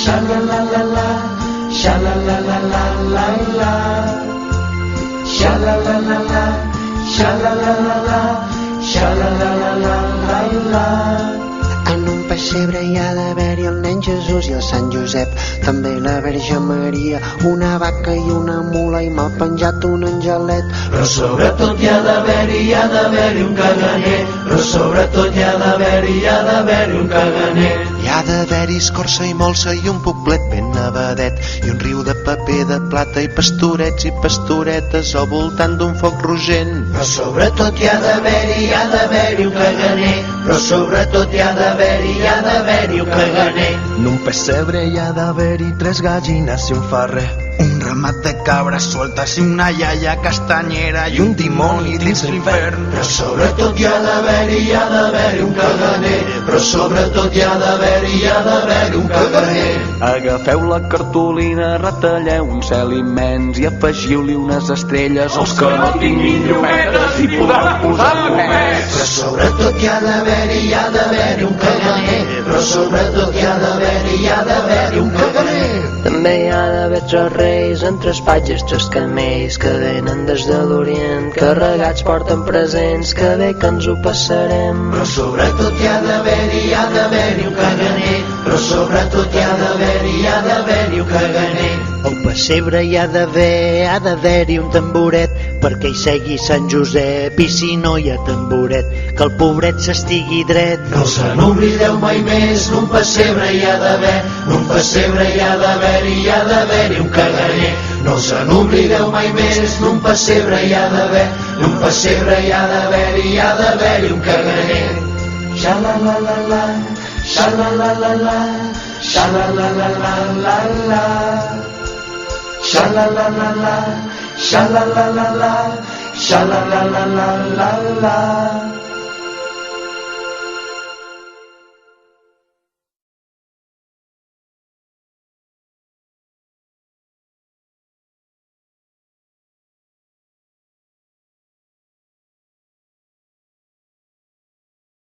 Sha-la-la-la-la, sha-la-la-la-la-la-la, sha-la-la-la-la, sha-la-la-la-la, sha-la-la-la-la-la-la. En un pessebre hi ha d'haver-hi el nen Jesús i el Sant Josep, també la Verge Maria, una vaca i una mula i m'ha penjat un angelet. Però sobretot hi ha d'haver-hi un caganer, però sobretot hi ha d'haver-hi un caganer. Hi ha d'haver-hi escorça i molsa i un poblet ben nevadet i un riu de paper de plata i pastorets i pastoretes al voltant d'un foc rogent. Però sobretot hi ha d'haver-hi un caganer, però sobretot hi ha d'haver-hi un caganer. En un pessebre hi ha d'haver-hi 3 gallines i un ferrer, un ramat de cabres sueltes i una iaia castanyera i un dimoni dins l'infern. Però sobretot hi ha d'haver-hi un caganer, però sobretot hi ha d'haver-hi un caganer. Agafeu la cartolina, retalleu un cel immens i afegiu-li unes estrelles als que no tinguin llumetes i podran posar només. Però sobretot hi ha d'haver-hi un caganer, però sobretot hi ha d'haver-hi un caganer. També hi ha d'haver 3 reis amb 3 patges, 3 camells que venen des de l'Orient, carregats porten presents, que bé que ens ho passarem. Però sobretot hi ha d'haver-hi un caganer, però sobretot hi ha d'haver-hi un caganer. Al pessebre hi ha d'haver-hi un tamboret perquè hi segui Sant Josep, i si no hi ha tamboret que el pobret s'estigui dret. No se n'oblideu mai més, n'un pessebre hi ha d'haver un caganer. No se n'oblideu mai més, n'un pessebre hi ha d'haver un caganer. Sha-la-la-la-la, sha-la-la-la-la, sha-la-la-la-la-la-la, sha-la-la-la-la, sha-la-la-la-la, sha-la-la-la-la-la-la.